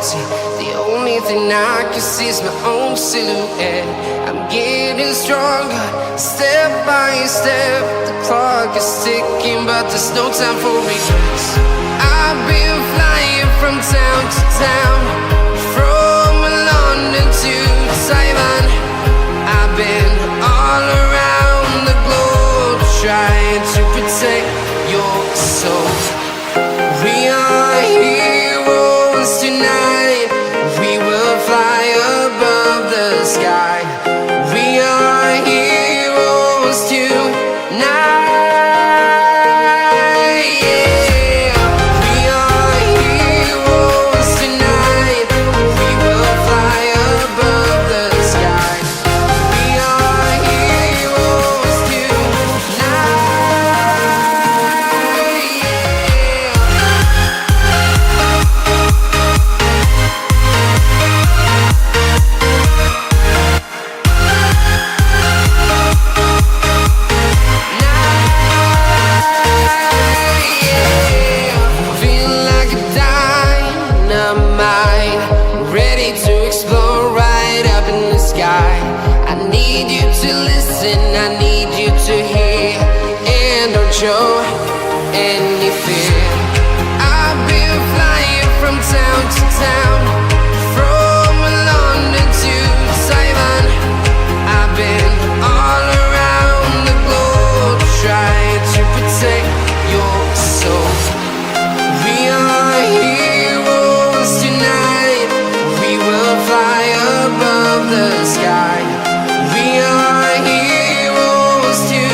empty. The only thing I can see is my own silhouette. I'm getting stronger, step by step. The clock is ticking, but there's no time for regrets. I've been flying from town to town, from London to Taiwan. I've been all around the globe, trying to protect your soul. We are heroes tonight. We will fly above the sky. We are heroes tonight. Yeah. We are heroes tonight. We will fly above the sky. We are heroes show any fear. I've been flying from town to town, from London to Taiwan. I've been all around the globe, trying to protect your soul. We are heroes tonight. We will fly above the sky. We are heroes tonight.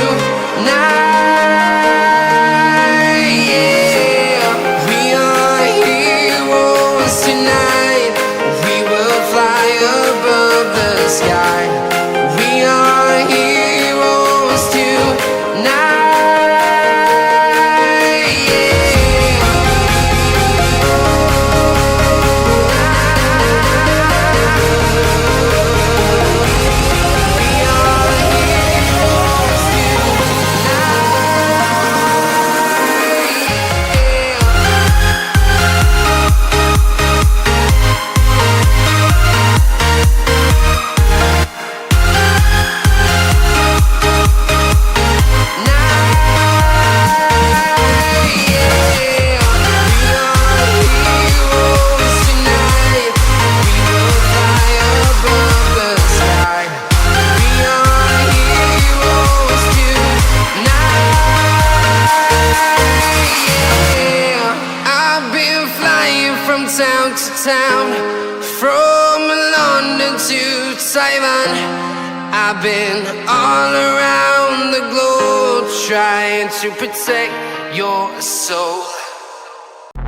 I've been all around the globe, trying to protect your soul.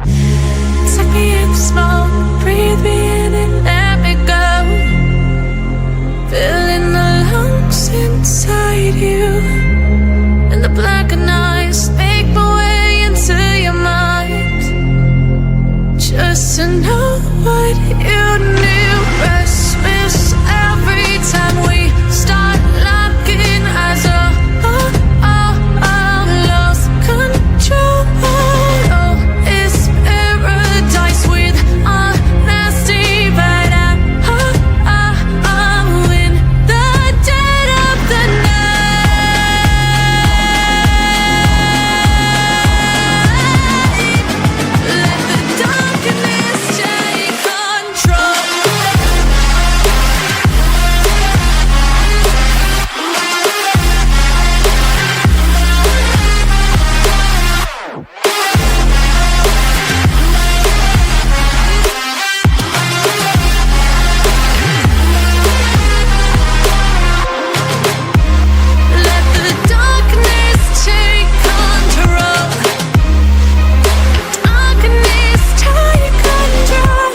Take me in the smoke, breathe me in and let me go. Filling the lungs inside you, and the blackened eyes make my way into your mind. Just to know what you knew, restless every time we start locking eyes. Lost control. Oh, it's paradise with honesty, but I'm in the dead of the night. Let the darkness take control. Let the darkness take control. Darkness take control.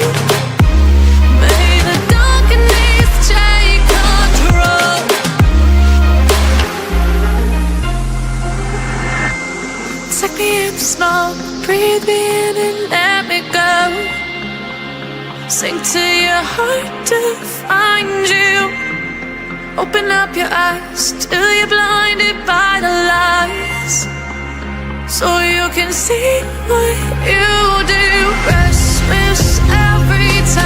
May the darkness take control. Take me in the smoke, breathe me in and let me go. Sink to your heart to find you. Open up your eyes till you're blinded by the lies, so you can see what you do. Restless every time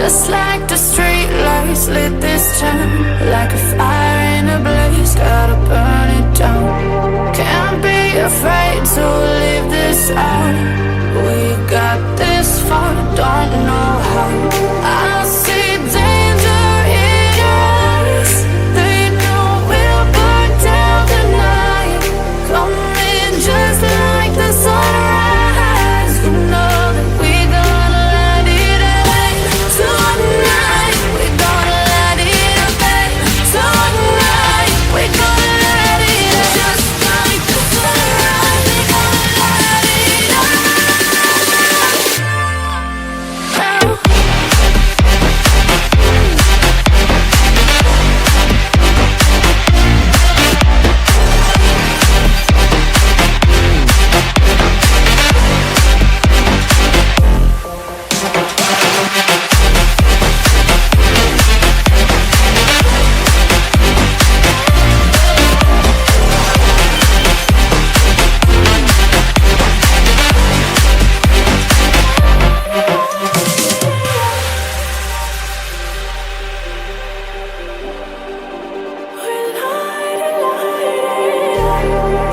Just like the street lights lit this town, like a fire in a blaze, gotta burn it down. Can't be afraid to leave this out. We got this far, don't know how. I see danger in your eyes. They know we'll burn down the night. Coming just like the sunrise. You know that we're gonna let it away. Tonight, we're gonna let it away. Tonight, we're gonna let it away. Just like the sunrise, we're gonna let it away.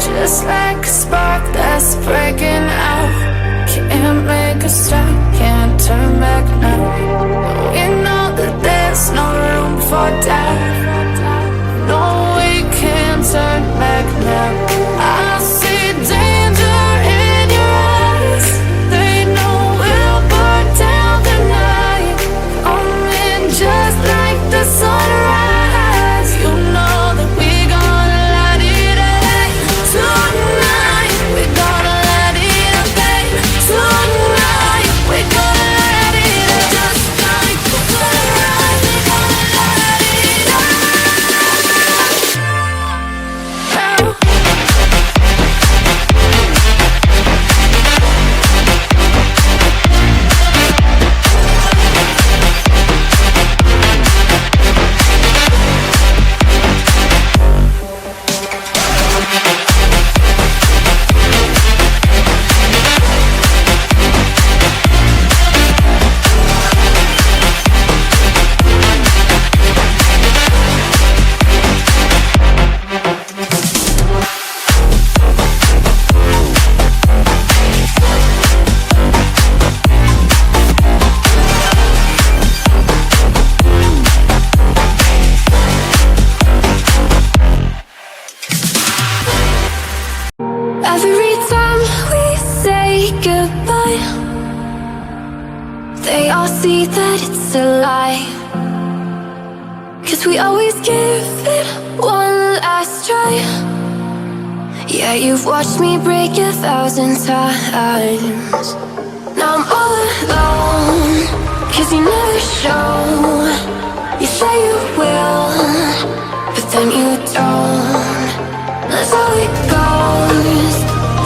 Just like a spark that's breaking out. Can't make a stop, can't turn back now. We know that there's no room for doubt. No, we can't turn back now. I see danger in your eyes. They know we'll burn down the night. Coming just like the sunrise. You know that we're gonna let it away. Tonight, we're gonna let it away. Tonight, we're gonna let it away. Just like the sunrise, we're gonna let it away. Every time we say goodbye, they all see that it's a lie. 'Cause we always give it one last try. Yeah, you've watched me break 1,000 times. Now I'm all alone, 'cause you never show. You say you will, but then you don't. That's how it goes.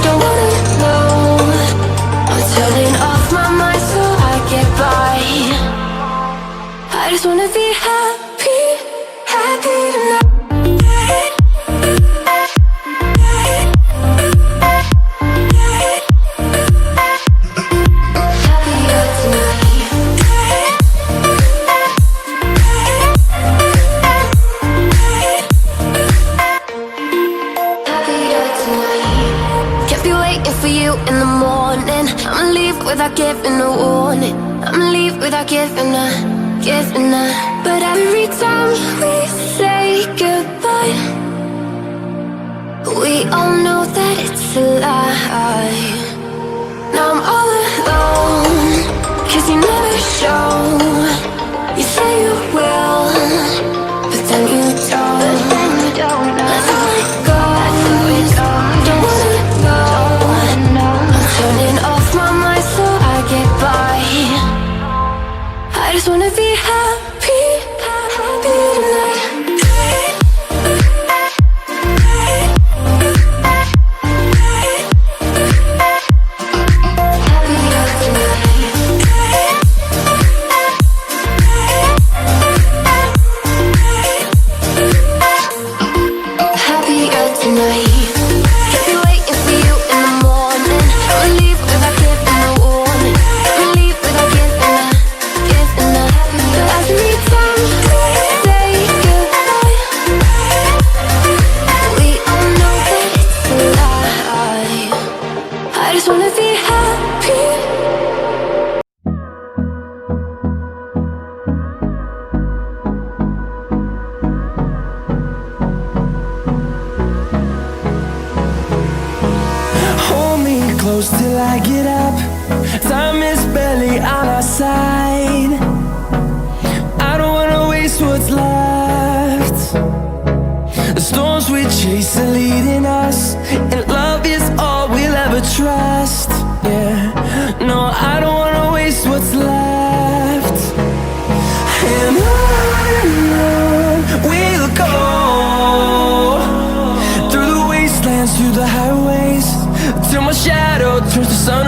Don't wanna know. I'm turning off my mind so I get by. I just wanna be happy, happy tonight. Happier tonight. Happier tonight. Can't be waiting for you in the morning. I'ma leave without giving a warning. I'ma leave without giving a. But every time we say goodbye, we all know that it's a lie. Now I'm all alone, 'cause you never show. You say you will, but then you don't. That's how it goes. Don't wanna know. I'm turning off my mind so I get by. I just wanna be happy, happy tonight. Happier tonight. just wanna be happy. Hold me close till I get up. Time is barely on our side. I don't wanna waste what's left. The storms we chase are leading us, and love is all we'll ever trust. Yeah, no, I don't wanna waste what's left. And on we'll go, through the wastelands, through the highways, till my shadow turns to sun